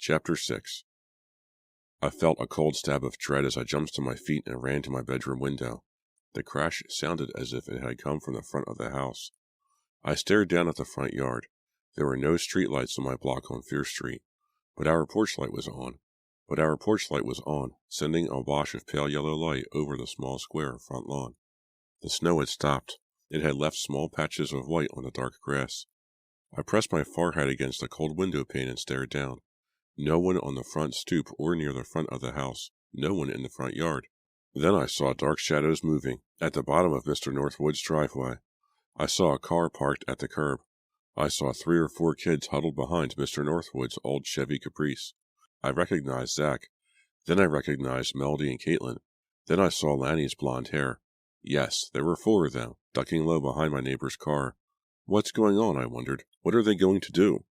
Chapter 6. I felt a cold stab of dread as I jumped to my feet and ran to my bedroom window. The crash sounded as if it had come from the front of the house. I stared down at the front yard. There were no streetlights on my block on Fear Street, but our porch light was on. Sending a wash of pale yellow light over the small square front lawn. The snow had stopped. It had left small patches of white on the dark grass. I pressed my forehead against the cold window pane and stared down. No one on the front stoop or near the front of the house. No one in the front yard. Then I saw dark shadows moving at the bottom of Mr. Northwood's driveway. I saw a car parked at the curb. I saw 3 or 4 kids huddled behind Mr. Northwood's old Chevy Caprice. I recognized Zach. Then I recognized Melody and Caitlin. Then I saw Lanny's blonde hair. Yes, there were 4 of them, ducking low behind my neighbor's car. What's going on, I wondered. What are they going to do?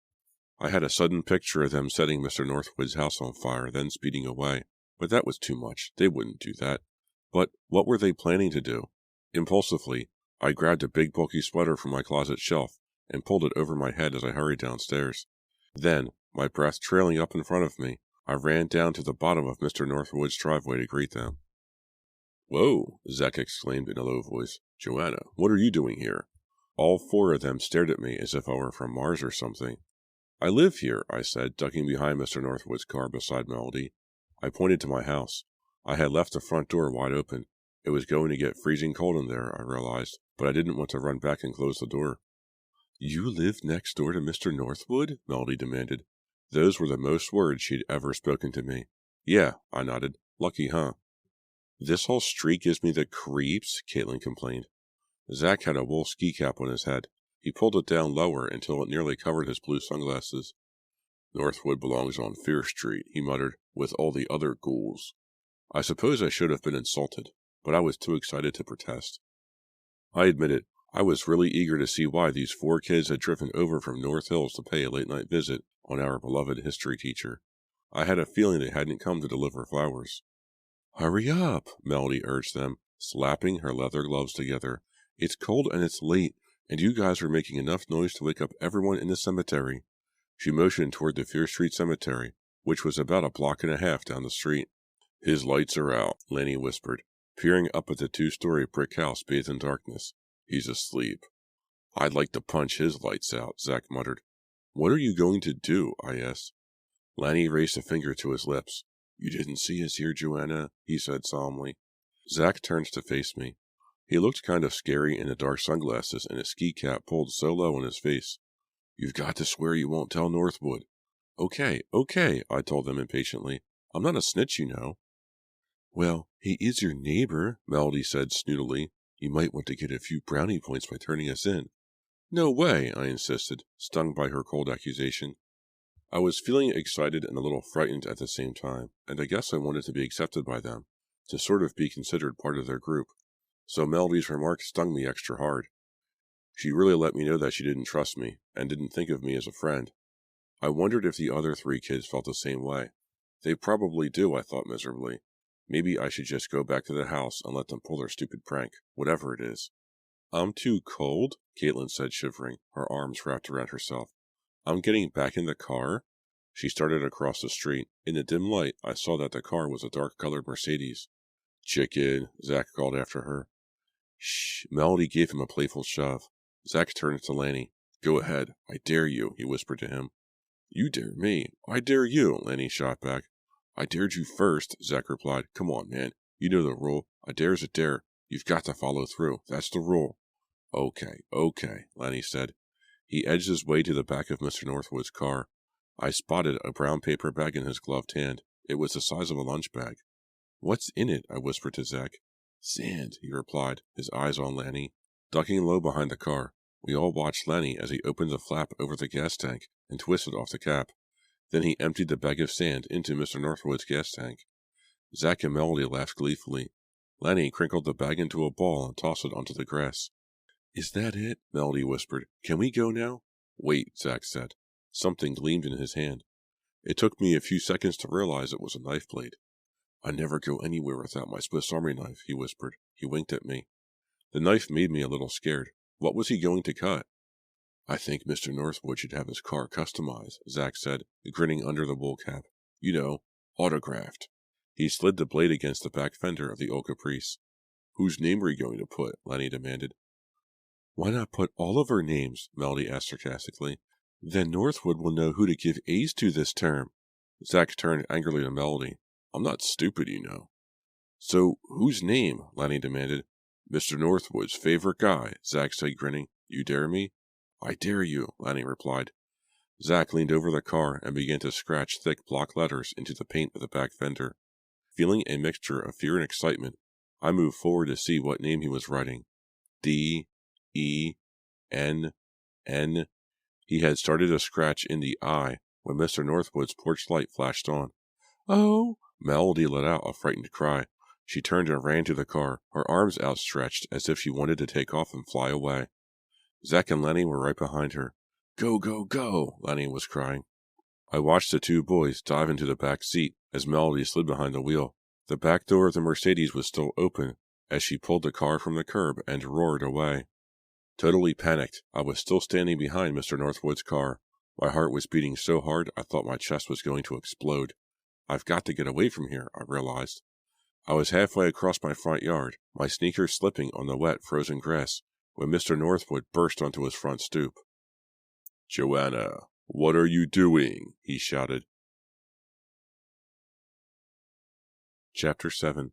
I had a sudden picture of them setting Mr. Northwood's house on fire, then speeding away. But that was too much. They wouldn't do that. But what were they planning to do? Impulsively, I grabbed a big bulky sweater from my closet shelf and pulled it over my head as I hurried downstairs. Then, my breath trailing up in front of me, I ran down to the bottom of Mr. Northwood's driveway to greet them. "Whoa," Zach exclaimed in a low voice. "Joanna, what are you doing here?" All 4 of them stared at me as if I were from Mars or something. "I live here," I said, ducking behind Mr. Northwood's car beside Melody. I pointed to my house. I had left the front door wide open. It was going to get freezing cold in there, I realized, but I didn't want to run back and close the door. "You live next door to Mr. Northwood?" Melody demanded. Those were the most words she'd ever spoken to me. "Yeah," I nodded. "Lucky, huh?" "This whole street gives me the creeps," Caitlin complained. Zach had a wool ski cap on his head. He pulled it down lower until it nearly covered his blue sunglasses. "Northwood belongs on Fear Street," he muttered, "with all the other ghouls." I suppose I should have been insulted, but I was too excited to protest. I admitted I was really eager to see why these 4 kids had driven over from North Hills to pay a late-night visit on our beloved history teacher. I had a feeling they hadn't come to deliver flowers. "Hurry up," Melody urged them, slapping her leather gloves together. "It's cold and it's late, and you guys are making enough noise to wake up everyone in the cemetery." She motioned toward the Fear Street Cemetery, which was about a block and a half down the street. "His lights are out," Lanny whispered, peering up at the 2-story brick house bathed in darkness. "He's asleep." "I'd like to punch his lights out," Zach muttered. "What are you going to do?" I asked. Lanny raised a finger to his lips. "You didn't see us here, Joanna," he said solemnly. Zach turned to face me. He looked kind of scary in the dark sunglasses and his ski cap pulled so low on his face. "You've got to swear you won't tell Northwood." Okay, I told them impatiently. "I'm not a snitch, you know." "Well, he is your neighbor," Melody said snootily. "You might want to get a few brownie points by turning us in." "No way," I insisted, stung by her cold accusation. I was feeling excited and a little frightened at the same time, and I guess I wanted to be accepted by them, to sort of be considered part of their group. So Melody's remark stung me extra hard. She really let me know that she didn't trust me, and didn't think of me as a friend. I wondered if the other 3 kids felt the same way. They probably do, I thought miserably. Maybe I should just go back to the house and let them pull their stupid prank, whatever it is. "I'm too cold," Caitlin said, shivering, her arms wrapped around herself. "I'm getting back in the car?" She started across the street. In the dim light, I saw that the car was a dark-colored Mercedes. "Chicken," Zach called after her. "Shh," Melody gave him a playful shove. Zach turned to Lanny. "Go ahead. I dare you," he whispered to him. "You dare me. I dare you," Lanny shot back. "I dared you first," Zach replied. "Come on, man. You know the rule. A dare's a dare. You've got to follow through. That's the rule." Okay, Lanny said. He edged his way to the back of Mr. Northwood's car. I spotted a brown paper bag in his gloved hand. It was the size of a lunch bag. "What's in it?" I whispered to Zach. "Sand," he replied, his eyes on Lanny. Ducking low behind the car, we all watched Lanny as he opened the flap over the gas tank and twisted off the cap. Then he emptied the bag of sand into Mr. Northwood's gas tank. Zach and Melody laughed gleefully. Lanny crinkled the bag into a ball and tossed it onto the grass. "Is that it?" Melody whispered. "Can we go now?" "Wait," Zach said. Something gleamed in his hand. It took me a few seconds to realize it was a knife blade. "I never go anywhere without my Swiss Army knife," he whispered. He winked at me. The knife made me a little scared. What was he going to cut? I think Mr. Northwood should have his car customized, Zach said, grinning under the wool cap. You know, autographed. He slid the blade against the back fender of the old Caprice. Whose name are you going to put? Lenny demanded. Why not put all of our names? Melody asked sarcastically. Then Northwood will know who to give A's to this term. Zach turned angrily to Melody. I'm not stupid, you know. So, whose name? Lenny demanded. Mr. Northwood's favorite guy, Zach said, grinning. You dare me? I dare you, Lenny replied. Zach leaned over the car and began to scratch thick block letters into the paint of the back fender. Feeling a mixture of fear and excitement, I moved forward to see what name he was writing. D, E, N, N. He had started to scratch in the I when Mr. Northwood's porch light flashed on. Oh! Melody let out a frightened cry. She turned and ran to the car, her arms outstretched as if she wanted to take off and fly away. Zach and Lenny were right behind her. Go, go, go! Lenny was crying. I watched the two boys dive into the back seat as Melody slid behind the wheel. The back door of the Mercedes was still open as she pulled the car from the curb and roared away. Totally panicked, I was still standing behind Mr. Northwood's car. My heart was beating so hard I thought my chest was going to explode. I've got to get away from here, I realized. I was halfway across my front yard, my sneakers slipping on the wet, frozen grass, when Mr. Northwood burst onto his front stoop. Joanna, what are you doing? He shouted. Chapter 7.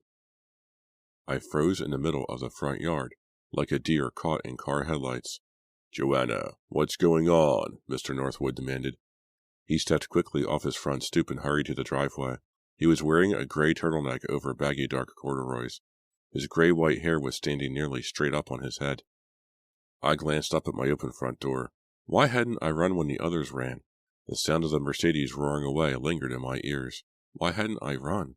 I froze in the middle of the front yard, like a deer caught in car headlights. Joanna, what's going on? Mr. Northwood demanded. He stepped quickly off his front stoop and hurried to the driveway. He was wearing a gray turtleneck over baggy dark corduroys. His gray-white hair was standing nearly straight up on his head. I glanced up at my open front door. Why hadn't I run when the others ran? The sound of the Mercedes roaring away lingered in my ears. Why hadn't I run?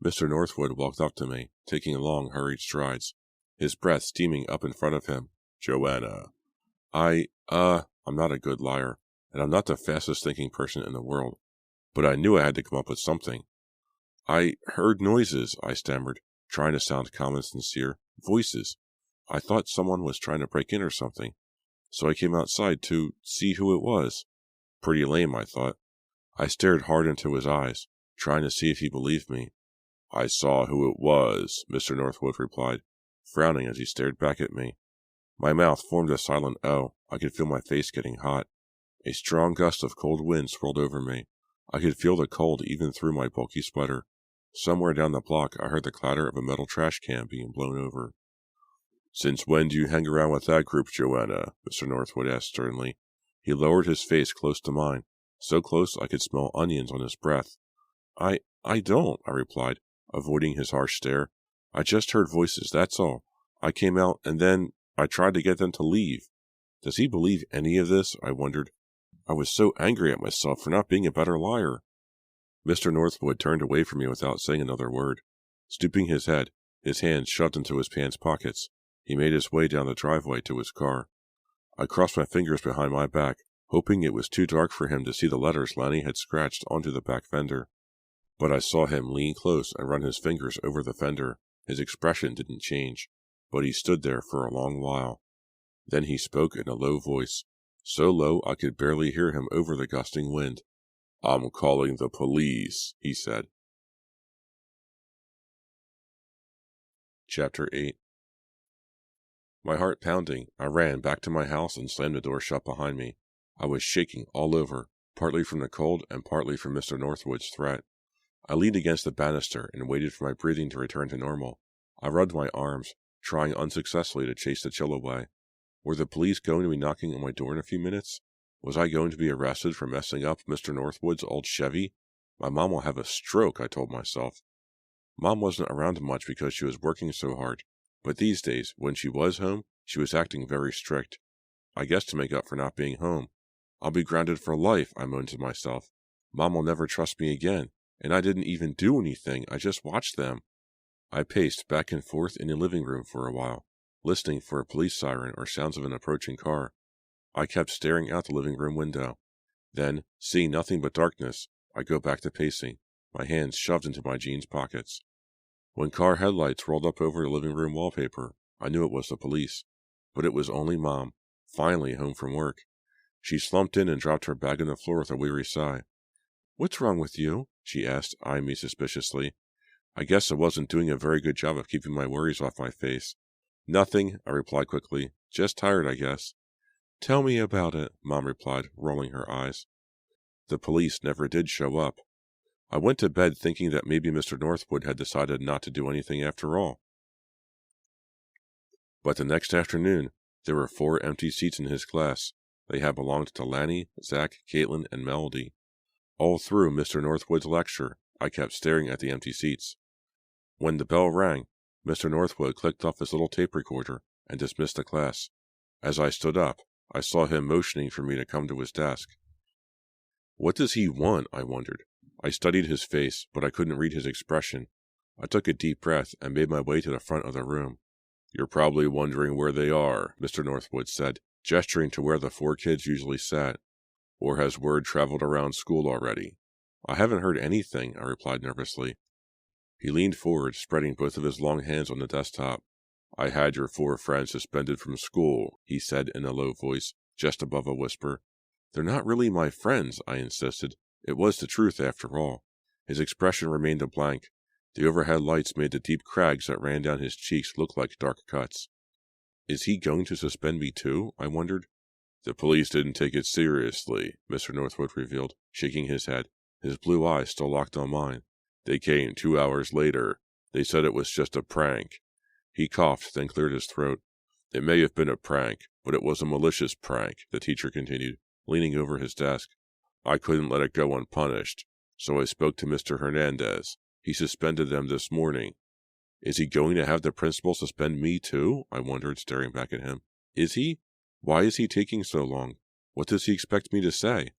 Mr. Northwood walked up to me, taking long, hurried strides, his breath steaming up in front of him. Joanna. I'm not a good liar, and I'm not the fastest thinking person in the world, but I knew I had to come up with something. I heard noises, I stammered, trying to sound calm and sincere. Voices. I thought someone was trying to break in or something, so I came outside to see who it was. Pretty lame, I thought. I stared hard into his eyes, trying to see if he believed me. I saw who it was, Mr. Northwood replied, frowning as he stared back at me. My mouth formed a silent O. I could feel my face getting hot. A strong gust of cold wind swirled over me. I could feel the cold even through my bulky sweater. Somewhere down the block I heard the clatter of a metal trash can being blown over. Since when do you hang around with that group, Joanna? Mr. Northwood asked sternly. He lowered his face close to mine, so close I could smell onions on his breath. I don't, I replied, avoiding his harsh stare. I just heard voices, that's all. I came out, and then I tried to get them to leave. Does he believe any of this? I wondered. I was so angry at myself for not being a better liar. Mr. Northwood turned away from me without saying another word. Stooping his head, his hands shoved into his pants pockets, he made his way down the driveway to his car. I crossed my fingers behind my back, hoping it was too dark for him to see the letters Lanny had scratched onto the back fender. But I saw him lean close and run his fingers over the fender. His expression didn't change, but he stood there for a long while. Then he spoke in a low voice, so low I could barely hear him over the gusting wind. I'm calling the police, he said. Chapter 8. My heart pounding, I ran back to my house and slammed the door shut behind me. I was shaking all over, partly from the cold and partly from Mr. Northwood's threat. I leaned against the banister and waited for my breathing to return to normal. I rubbed my arms, trying unsuccessfully to chase the chill away. Were the police going to be knocking on my door in a few minutes? Was I going to be arrested for messing up Mr. Northwood's old Chevy? My mom will have a stroke, I told myself. Mom wasn't around much because she was working so hard, but these days, when she was home, she was acting very strict. I guess to make up for not being home. I'll be grounded for life, I moaned to myself. Mom will never trust me again, and I didn't even do anything, I just watched them. I paced back and forth in the living room for a while, listening for a police siren or sounds of an approaching car. I kept staring out the living room window. Then, seeing nothing but darkness, I go back to pacing, my hands shoved into my jeans pockets. When car headlights rolled up over the living room wallpaper, I knew it was the police. But it was only Mom, finally home from work. She slumped in and dropped her bag on the floor with a weary sigh. "What's wrong with you?" she asked, eyeing me suspiciously. I guess I wasn't doing a very good job of keeping my worries off my face. "Nothing," I replied quickly. "Just tired, I guess." "Tell me about it," Mom replied, rolling her eyes. The police never did show up. I went to bed thinking that maybe Mr. Northwood had decided not to do anything after all. But the next afternoon, there were 4 empty seats in his class. They had belonged to Lanny, Zach, Caitlin, and Melody. All through Mr. Northwood's lecture, I kept staring at the empty seats. When the bell rang, Mr. Northwood clicked off his little tape recorder and dismissed the class. As I stood up, I saw him motioning for me to come to his desk. What does he want? I wondered. I studied his face, but I couldn't read his expression. I took a deep breath and made my way to the front of the room. "You're probably wondering where they are," Mr. Northwood said, gesturing to where the 4 kids usually sat. "Or has word traveled around school already?" "I haven't heard anything," I replied nervously. He leaned forward, spreading both of his long hands on the desktop. "I had your 4 friends suspended from school," he said in a low voice, just above a whisper. "They're not really my friends," I insisted. It was the truth, after all. His expression remained a blank. The overhead lights made the deep crags that ran down his cheeks look like dark cuts. "Is he going to suspend me too?" I wondered. "The police didn't take it seriously," Mr. Northwood revealed, shaking his head. His blue eyes still locked on mine. "They came 2 hours later. They said it was just a prank." He coughed, then cleared his throat. "It may have been a prank, but it was a malicious prank," the teacher continued, leaning over his desk. "I couldn't let it go unpunished, so I spoke to Mr. Hernandez. He suspended them this morning." "Is he going to have the principal suspend me too?" I wondered, staring back at him. "Is he? Why is he taking so long? What does he expect me to say?"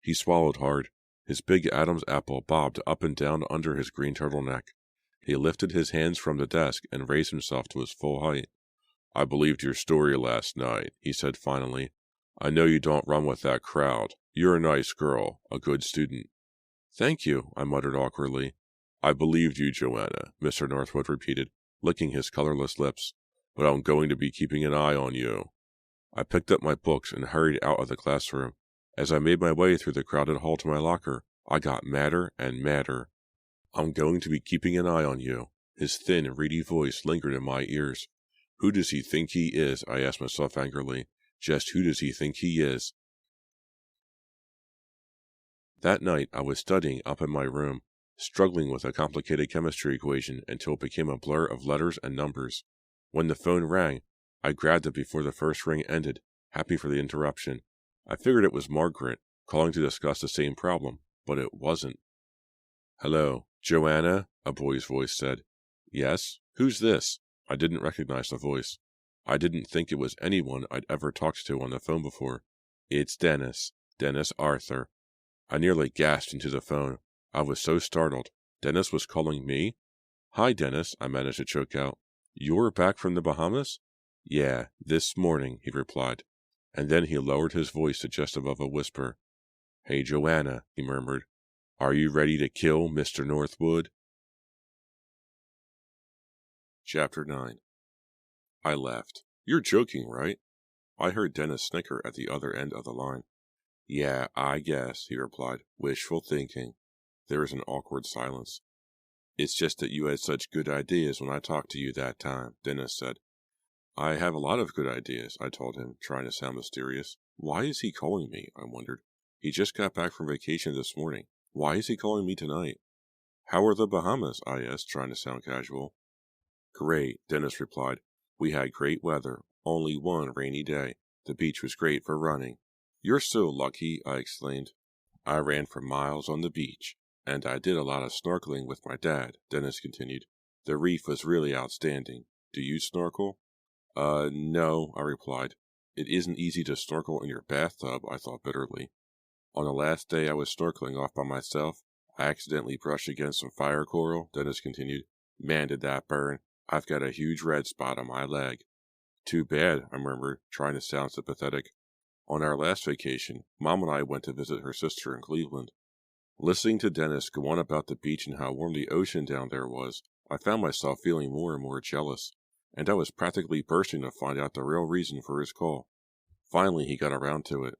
He swallowed hard. His big Adam's apple bobbed up and down under his green turtleneck. He lifted his hands from the desk and raised himself to his full height. "I believed your story last night," he said finally. "I know you don't run with that crowd. You're a nice girl, a good student." "Thank you," I muttered awkwardly. "I believed you, Joanna," Mr. Northwood repeated, licking his colorless lips. "But I'm going to be keeping an eye on you." I picked up my books and hurried out of the classroom. As I made my way through the crowded hall to my locker, I got madder and madder. "I'm going to be keeping an eye on you." His thin, reedy voice lingered in my ears. Who does he think he is? I asked myself angrily. Just who does he think he is? That night, I was studying up in my room, struggling with a complicated chemistry equation until it became a blur of letters and numbers. When the phone rang, I grabbed it before the first ring ended, happy for the interruption. I figured it was Margaret, calling to discuss the same problem, but it wasn't. "Hello, Joanna?" a boy's voice said. "Yes? Who's this?" I didn't recognize the voice. I didn't think it was anyone I'd ever talked to on the phone before. "It's Dennis. Dennis Arthur." I nearly gasped into the phone. I was so startled. Dennis was calling me? "Hi, Dennis," I managed to choke out. "You're back from the Bahamas?" "Yeah, this morning," he replied. And then he lowered his voice to just above a whisper. "Hey, Joanna," he murmured. "Are you ready to kill Mr. Northwood?" Chapter 9. I laughed. "You're joking, right?" I heard Dennis snicker at the other end of the line. "Yeah, I guess," he replied. "Wishful thinking." There was an awkward silence. "It's just that you had such good ideas when I talked to you that time," Dennis said. "I have a lot of good ideas," I told him, trying to sound mysterious. Why is he calling me? I wondered. He just got back from vacation this morning. Why is he calling me tonight? "How are the Bahamas?" I asked, trying to sound casual. "Great," Dennis replied. "We had great weather, only one rainy day. The beach was great for running." "You're so lucky," I exclaimed. "I ran for miles on the beach, and I did a lot of snorkeling with my dad," Dennis continued. "The reef was really outstanding. Do you snorkel?" No," I replied. "It isn't easy to snorkel in your bathtub," I thought bitterly. "On the last day I was snorkeling off by myself, I accidentally brushed against some fire coral," Dennis continued. "Man, did that burn. I've got a huge red spot on my leg." "Too bad," I murmured, trying to sound sympathetic. "On our last vacation, Mom and I went to visit her sister in Cleveland." Listening to Dennis go on about the beach and how warm the ocean down there was, I found myself feeling more and more jealous, and I was practically bursting to find out the real reason for his call. Finally, he got around to it.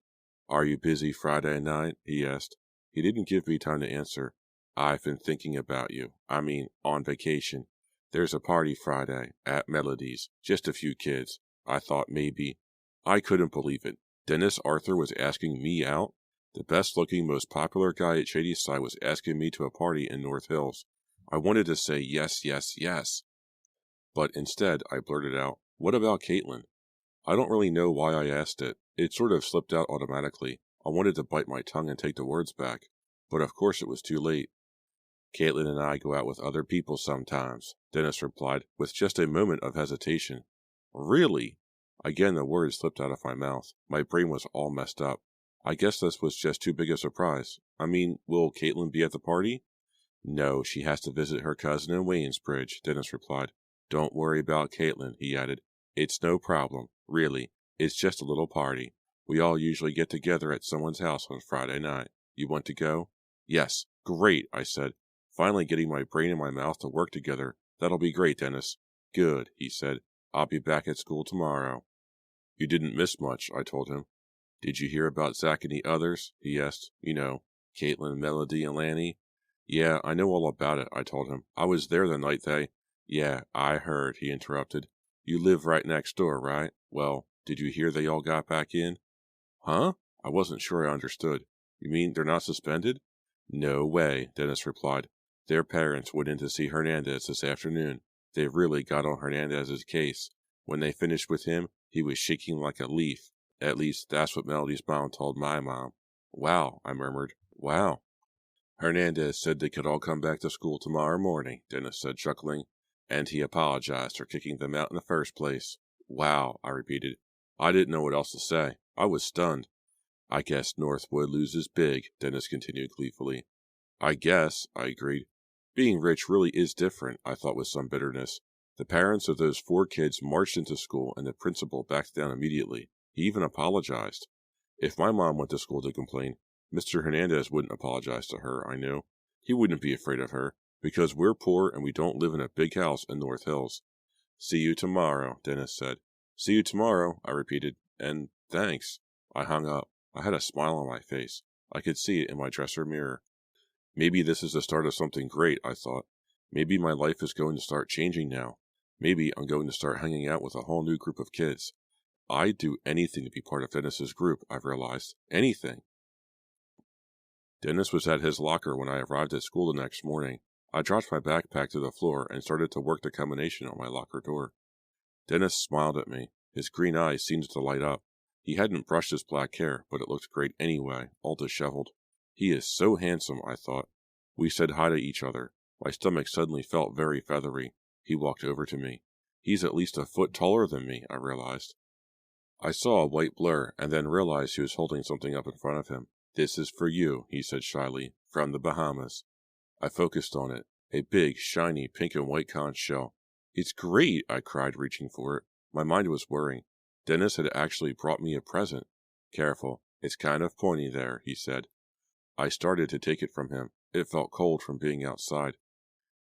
Are you busy Friday night? He asked. He didn't give me time to answer. I've been thinking about you. I mean, on vacation. There's a party Friday at Melody's. Just a few kids. I thought maybe. I couldn't believe it. Dennis Arthur was asking me out? The best-looking, most popular guy at Shadyside was asking me to a party in North Hills. I wanted to say yes, yes, yes. But instead, I blurted out, "What about Caitlin?" I don't really know why I asked it. It sort of slipped out automatically. I wanted to bite my tongue and take the words back, but of course it was too late. Caitlin and I go out with other people sometimes, Dennis replied, with just a moment of hesitation. Really? Again the words slipped out of my mouth. My brain was all messed up. I guess this was just too big a surprise. I mean, will Caitlin be at the party? No, she has to visit her cousin in Waynesbridge, Dennis replied. Don't worry about Caitlin, he added. It's no problem, really. It's just a little party. We all usually get together at someone's house on Friday night. You want to go? Yes. Great, I said, finally getting my brain and my mouth to work together. That'll be great, Dennis. Good, he said. I'll be back at school tomorrow. You didn't miss much, I told him. Did you hear about Zach and the others? He asked. You know, Caitlin, Melody, and Lanny. Yeah, I know all about it, I told him. I was there the night they... Yeah, I heard, he interrupted. You live right next door, right? Well, did you hear they all got back in? Huh? I wasn't sure I understood. You mean they're not suspended? No way, Dennis replied. Their parents went in to see Hernandez this afternoon. They really got on Hernandez's case. When they finished with him, he was shaking like a leaf. At least, that's what Melody's mom told my mom. Wow, I murmured. Wow. Hernandez said they could all come back to school tomorrow morning, Dennis said, chuckling, and he apologized for kicking them out in the first place. Wow, I repeated. I didn't know what else to say. I was stunned. I guess Northwood loses big, Dennis continued gleefully. I guess, I agreed. Being rich really is different, I thought with some bitterness. The parents of those 4 kids marched into school and the principal backed down immediately. He even apologized. If my mom went to school to complain, Mr. Hernandez wouldn't apologize to her, I knew. He wouldn't be afraid of her, because we're poor and we don't live in a big house in North Hills. See you tomorrow, Dennis said. See you tomorrow, I repeated, and thanks. I hung up. I had a smile on my face. I could see it in my dresser mirror. Maybe this is the start of something great, I thought. Maybe my life is going to start changing now. Maybe I'm going to start hanging out with a whole new group of kids. I'd do anything to be part of Dennis's group, I've realized. Anything. Dennis was at his locker when I arrived at school the next morning. I dropped my backpack to the floor and started to work the combination on my locker door. Dennis smiled at me. His green eyes seemed to light up. He hadn't brushed his black hair, but it looked great anyway, all disheveled. He is so handsome, I thought. We said hi to each other. My stomach suddenly felt very feathery. He walked over to me. He's at least a foot taller than me, I realized. I saw a white blur, and then realized he was holding something up in front of him. This is for you, he said shyly, from the Bahamas. I focused on it. A big, shiny pink and white conch shell. It's great, I cried, reaching for it. My mind was whirring. Dennis had actually brought me a present. Careful, it's kind of pointy there, he said. I started to take it from him. It felt cold from being outside.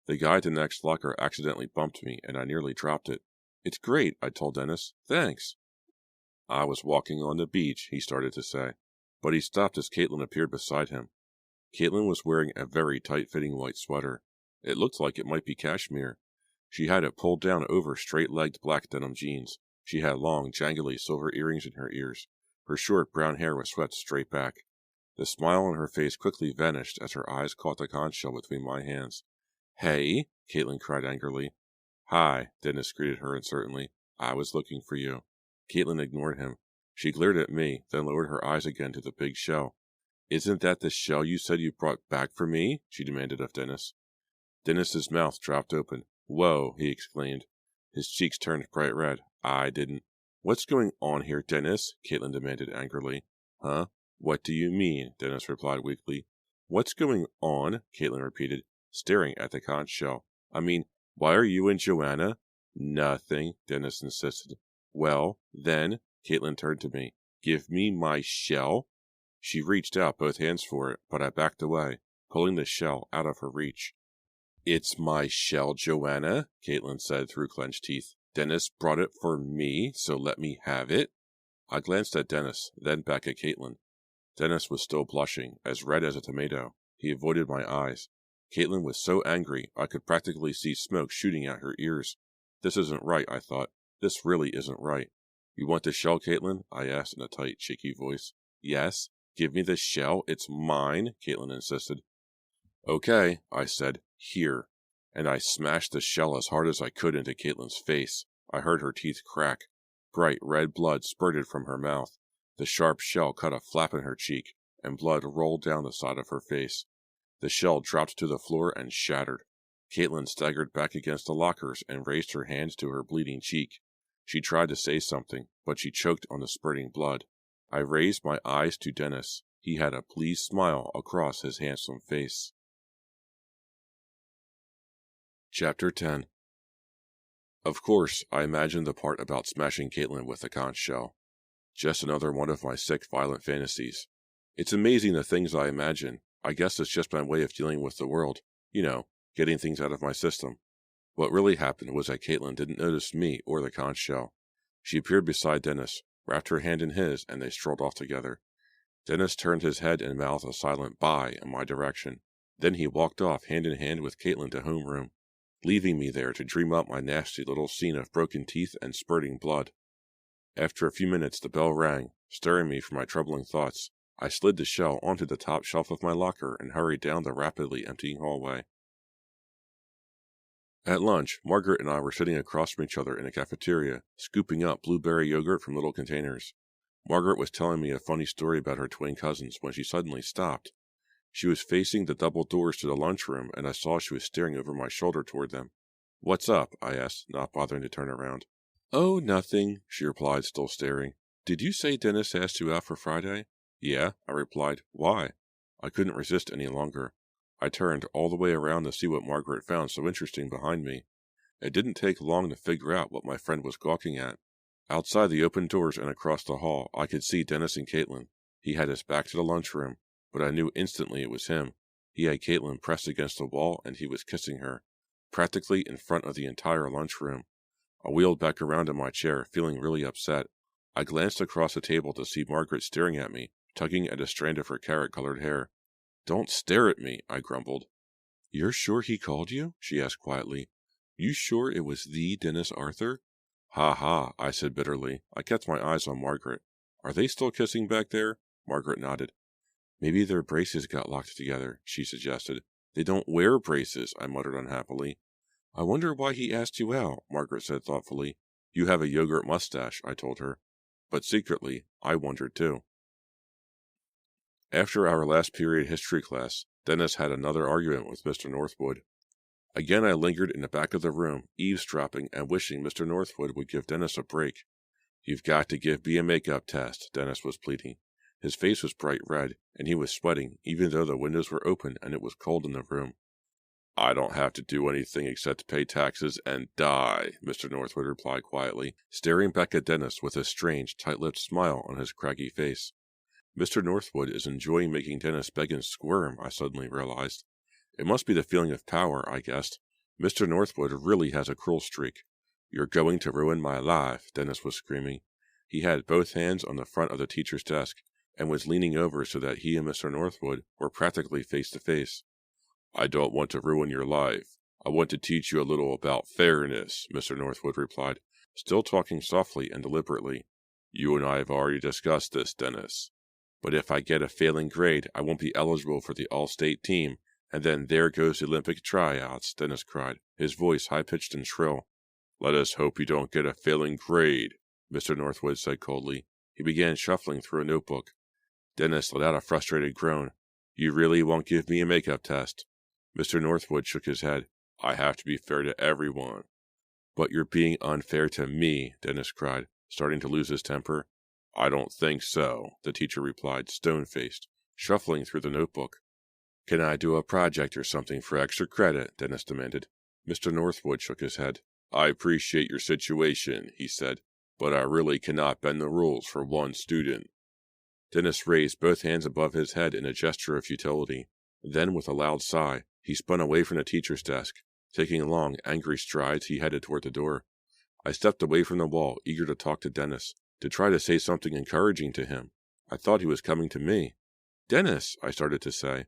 The guy at the next locker accidentally bumped me, and I nearly dropped it. It's great, I told Dennis. Thanks. I was walking on the beach, he started to say, but he stopped as Caitlin appeared beside him. Caitlin was wearing a very tight-fitting white sweater. It looked like it might be cashmere. She had it pulled down over straight-legged black denim jeans. She had long, jangly silver earrings in her ears. Her short brown hair was swept straight back. The smile on her face quickly vanished as her eyes caught the conch shell between my hands. Hey, Caitlin cried angrily. Hi, Dennis greeted her uncertainly. I was looking for you. Caitlin ignored him. She glared at me, then lowered her eyes again to the big shell. Isn't that the shell you said you brought back for me? She demanded of Dennis. Dennis's mouth dropped open. Whoa, he exclaimed. His cheeks turned bright red. I didn't. What's going on here, Dennis? Caitlin demanded angrily. Huh? What do you mean? Dennis replied weakly. What's going on? Caitlin repeated, staring at the conch shell. I mean, why are you and Joanna? Nothing, Dennis insisted. Well, then, Caitlin turned to me. Give me my shell? She reached out both hands for it, but I backed away, pulling the shell out of her reach. It's my shell, Joanna, Caitlin said through clenched teeth. Dennis brought it for me, so let me have it. I glanced at Dennis, then back at Caitlin. Dennis was still blushing, as red as a tomato. He avoided my eyes. Caitlin was so angry I could practically see smoke shooting at her ears. This isn't right, I thought. This really isn't right. You want the shell, Caitlin? I asked in a tight, shaky voice. Yes. Give me the shell. It's mine, Caitlin insisted. Okay, I said. Here. And I smashed the shell as hard as I could into Caitlin's face. I heard her teeth crack. Bright red blood spurted from her mouth. The sharp shell cut a flap in her cheek, and blood rolled down the side of her face. The shell dropped to the floor and shattered. Caitlin staggered back against the lockers and raised her hand to her bleeding cheek. She tried to say something, but she choked on the spurting blood. I raised my eyes to Dennis. He had a pleased smile across his handsome face. Chapter 10. Of course, I imagined the part about smashing Caitlin with the conch shell. Just another one of my sick, violent fantasies. It's amazing the things I imagine. I guess it's just my way of dealing with the world. You know, getting things out of my system. What really happened was that Caitlin didn't notice me or the conch shell. She appeared beside Dennis, wrapped her hand in his, and they strolled off together. Dennis turned his head and mouthed a silent bye in my direction. Then he walked off hand in hand with Caitlin to homeroom, leaving me there to dream up my nasty little scene of broken teeth and spurting blood. After a few minutes the bell rang, stirring me from my troubling thoughts. I slid the shell onto the top shelf of my locker and hurried down the rapidly emptying hallway. At lunch, Margaret and I were sitting across from each other in a cafeteria, scooping up blueberry yogurt from little containers. Margaret was telling me a funny story about her twin cousins when she suddenly stopped. She was facing the double doors to the lunchroom, and I saw she was staring over my shoulder toward them. What's up? I asked, not bothering to turn around. Oh, nothing, she replied, still staring. Did you say Dennis asked you out for Friday? Yeah, I replied. Why? I couldn't resist any longer. I turned all the way around to see what Margaret found so interesting behind me. It didn't take long to figure out what my friend was gawking at. Outside the open doors and across the hall, I could see Dennis and Caitlin. He had his back to the lunchroom, but I knew instantly it was him. He had Caitlin pressed against the wall, and he was kissing her, practically in front of the entire lunchroom. I wheeled back around in my chair, feeling really upset. I glanced across the table to see Margaret staring at me, tugging at a strand of her carrot-colored hair. Don't stare at me, I grumbled. You're sure he called you? She asked quietly. You sure it was the Dennis Arthur? Ha ha, I said bitterly. I kept my eyes on Margaret. Are they still kissing back there? Margaret nodded. Maybe their braces got locked together, she suggested. They don't wear braces, I muttered unhappily. I wonder why he asked you out, Margaret said thoughtfully. You have a yogurt mustache, I told her. But secretly, I wondered too. After our last period history class, Dennis had another argument with Mr. Northwood. Again I lingered in the back of the room, eavesdropping and wishing Mr. Northwood would give Dennis a break. You've got to give me a makeup test, Dennis was pleading. His face was bright red, and he was sweating, even though the windows were open and it was cold in the room. I don't have to do anything except pay taxes and die, Mr. Northwood replied quietly, staring back at Dennis with a strange, tight-lipped smile on his craggy face. Mr. Northwood is enjoying making Dennis beg and squirm, I suddenly realized. It must be the feeling of power, I guessed. Mr. Northwood really has a cruel streak. You're going to ruin my life, Dennis was screaming. He had both hands on the front of the teacher's desk, and was leaning over so that he and Mr. Northwood were practically face to face. I don't want to ruin your life. I want to teach you a little about fairness, Mr. Northwood replied, still talking softly and deliberately. You and I have already discussed this, Dennis. But if I get a failing grade, I won't be eligible for the all-state team, and then there goes the Olympic tryouts, Dennis cried, his voice high-pitched and shrill. Let us hope you don't get a failing grade, Mr. Northwood said coldly. He began shuffling through a notebook. Dennis let out a frustrated groan. You really won't give me a makeup test? Mr. Northwood shook his head. I have to be fair to everyone. But you're being unfair to me, Dennis cried, starting to lose his temper. I don't think so, the teacher replied, stone-faced, shuffling through the notebook. Can I do a project or something for extra credit? Dennis demanded. Mr. Northwood shook his head. I appreciate your situation, he said, but I really cannot bend the rules for one student. Dennis raised both hands above his head in a gesture of futility. Then, with a loud sigh, he spun away from the teacher's desk. Taking long, angry strides, he headed toward the door. I stepped away from the wall, eager to talk to Dennis, to try to say something encouraging to him. I thought he was coming to me. Dennis, I started to say.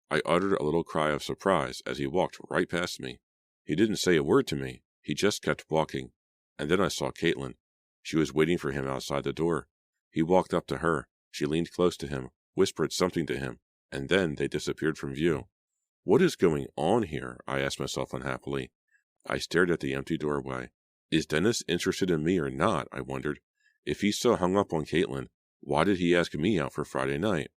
I uttered a little cry of surprise as he walked right past me. He didn't say a word to me. He just kept walking. And then I saw Caitlin. She was waiting for him outside the door. He walked up to her. She leaned close to him, whispered something to him, and then they disappeared from view. What is going on here? I asked myself unhappily. I stared at the empty doorway. Is Dennis interested in me or not? I wondered. If he's so hung up on Caitlin, why did he ask me out for Friday night?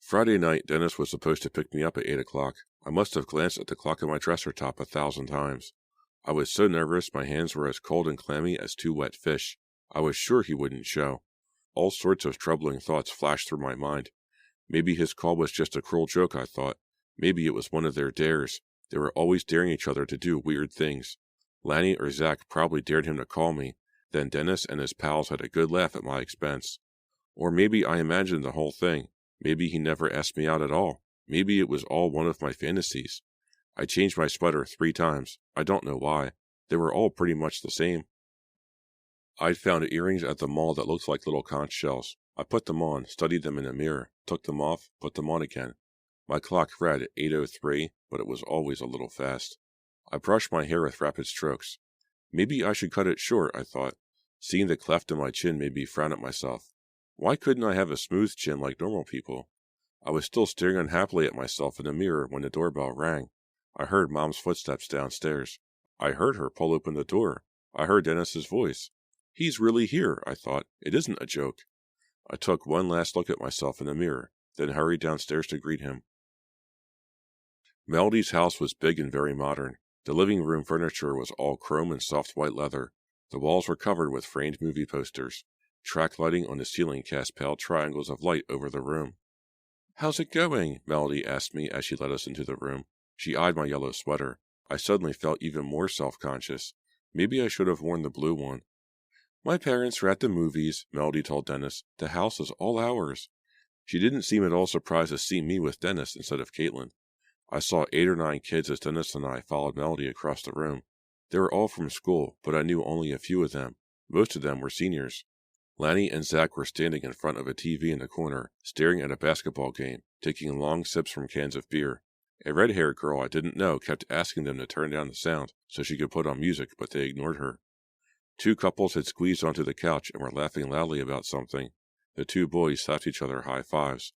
Friday night, Dennis was supposed to pick me up at 8 o'clock. I must have glanced at the clock on my dresser top 1,000 times. I was so nervous my hands were as cold and clammy as 2 wet fish. I was sure he wouldn't show. All sorts of troubling thoughts flashed through my mind. Maybe his call was just a cruel joke, I thought. Maybe it was one of their dares. They were always daring each other to do weird things. Lanny or Zach probably dared him to call me. Then Dennis and his pals had a good laugh at my expense. Or maybe I imagined the whole thing. Maybe he never asked me out at all. Maybe it was all one of my fantasies. I changed my sweater 3 times. I don't know why. They were all pretty much the same. I'd found earrings at the mall that looked like little conch shells. I put them on, studied them in a mirror, took them off, put them on again. My clock read 8:03, but it was always a little fast. I brushed my hair with rapid strokes. Maybe I should cut it short, I thought. Seeing the cleft in my chin made me frown at myself. Why couldn't I have a smooth chin like normal people? I was still staring unhappily at myself in the mirror when the doorbell rang. I heard Mom's footsteps downstairs. I heard her pull open the door. I heard Dennis's voice. He's really here, I thought. It isn't a joke. I took one last look at myself in the mirror, then hurried downstairs to greet him. Melody's house was big and very modern. The living room furniture was all chrome and soft white leather. The walls were covered with framed movie posters. Track lighting on the ceiling cast pale triangles of light over the room. "How's it going?" Melody asked me as she led us into the room. She eyed my yellow sweater. I suddenly felt even more self-conscious. Maybe I should have worn the blue one. "My parents are at the movies," Melody told Dennis. "The house is all ours." She didn't seem at all surprised to see me with Dennis instead of Caitlin. I saw 8 or 9 kids as Dennis and I followed Melody across the room. They were all from school, but I knew only a few of them. Most of them were seniors. Lanny and Zach were standing in front of a TV in the corner, staring at a basketball game, taking long sips from cans of beer. A red-haired girl I didn't know kept asking them to turn down the sound so she could put on music, but they ignored her. 2 couples had squeezed onto the couch and were laughing loudly about something. The 2 boys slapped each other high fives.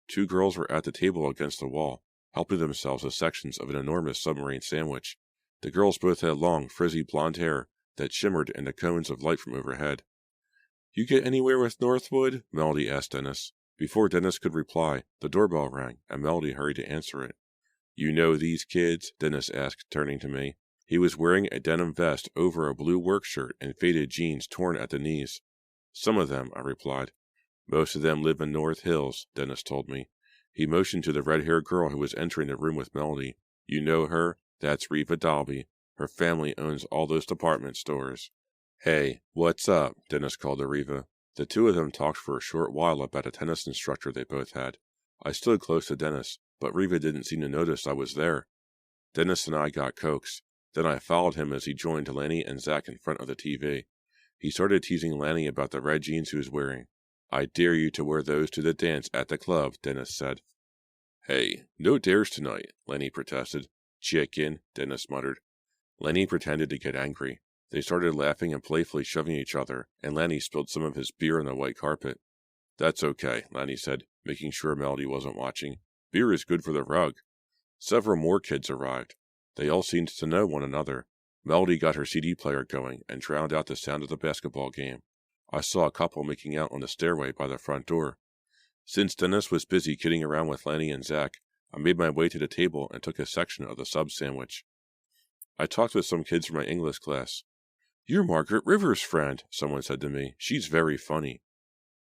2 girls were at the table against the wall, helping themselves to sections of an enormous submarine sandwich. The girls both had long, frizzy blonde hair that shimmered in the cones of light from overhead. "You get anywhere with Northwood?" Melody asked Dennis. Before Dennis could reply, the doorbell rang, and Melody hurried to answer it. "You know these kids?" Dennis asked, turning to me. He was wearing a denim vest over a blue work shirt and faded jeans torn at the knees. "Some of them," I replied. "Most of them live in North Hills," Dennis told me. He motioned to the red-haired girl who was entering the room with Melody. "You know her? That's Reva Dalby. Her family owns all those department stores." "Hey, what's up?" Dennis called to Reva. The 2 of them talked for a short while about a tennis instructor they both had. I stood close to Dennis, but Reva didn't seem to notice I was there. Dennis and I got Cokes. Then I followed him as he joined Lanny and Zach in front of the TV. He started teasing Lanny about the red jeans he was wearing. "I dare you to wear those to the dance at the club," Dennis said. "Hey, no dares tonight," Lanny protested. "Chicken," Dennis muttered. Lanny pretended to get angry. They started laughing and playfully shoving each other, and Lanny spilled some of his beer on the white carpet. "That's okay," Lanny said, making sure Melody wasn't watching. "Beer is good for the rug." Several more kids arrived. They all seemed to know one another. Melody got her CD player going and drowned out the sound of the basketball game. I saw a couple making out on the stairway by the front door. Since Dennis was busy kidding around with Lanny and Zach, I made my way to the table and took a section of the sub sandwich. I talked with some kids from my English class. "You're Margaret Rivers' friend," someone said to me. "She's very funny."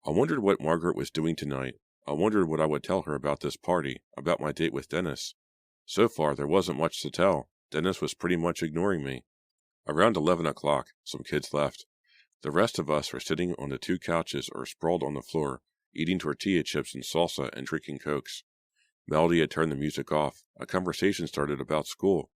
I wondered what Margaret was doing tonight. I wondered what I would tell her about this party, about my date with Dennis. So far, there wasn't much to tell. Dennis was pretty much ignoring me. Around 11 o'clock, some kids left. The rest of us were sitting on the 2 couches or sprawled on the floor, eating tortilla chips and salsa and drinking Cokes. Melody had turned the music off. A conversation started about school.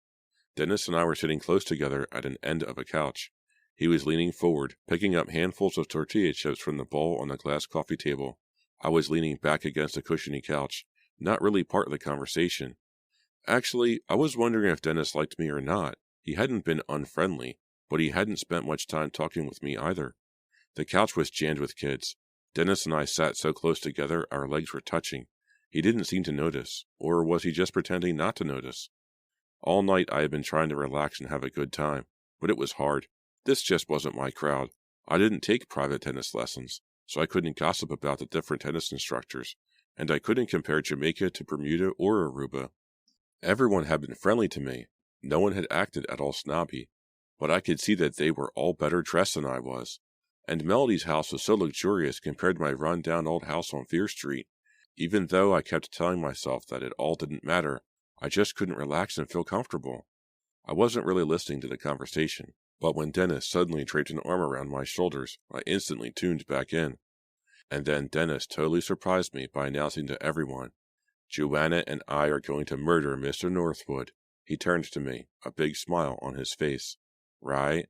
Dennis and I were sitting close together at an end of a couch. He was leaning forward, picking up handfuls of tortilla chips from the bowl on the glass coffee table. I was leaning back against a cushiony couch, not really part of the conversation. Actually, I was wondering if Dennis liked me or not. He hadn't been unfriendly, but he hadn't spent much time talking with me either. The couch was jammed with kids. Dennis and I sat so close together our legs were touching. He didn't seem to notice, or was he just pretending not to notice? All night I had been trying to relax and have a good time, but it was hard. This just wasn't my crowd. I didn't take private tennis lessons, so I couldn't gossip about the different tennis instructors, and I couldn't compare Jamaica to Bermuda or Aruba. Everyone had been friendly to me. No one had acted at all snobby, but I could see that they were all better dressed than I was. And Melody's house was so luxurious compared to my run-down old house on Fear Street. Even though I kept telling myself that it all didn't matter, I just couldn't relax and feel comfortable. I wasn't really listening to the conversation, but when Dennis suddenly draped an arm around my shoulders, I instantly tuned back in. And then Dennis totally surprised me by announcing to everyone, "Joanna and I are going to murder Mr. Northwood." He turned to me, a big smile on his face. "Right?"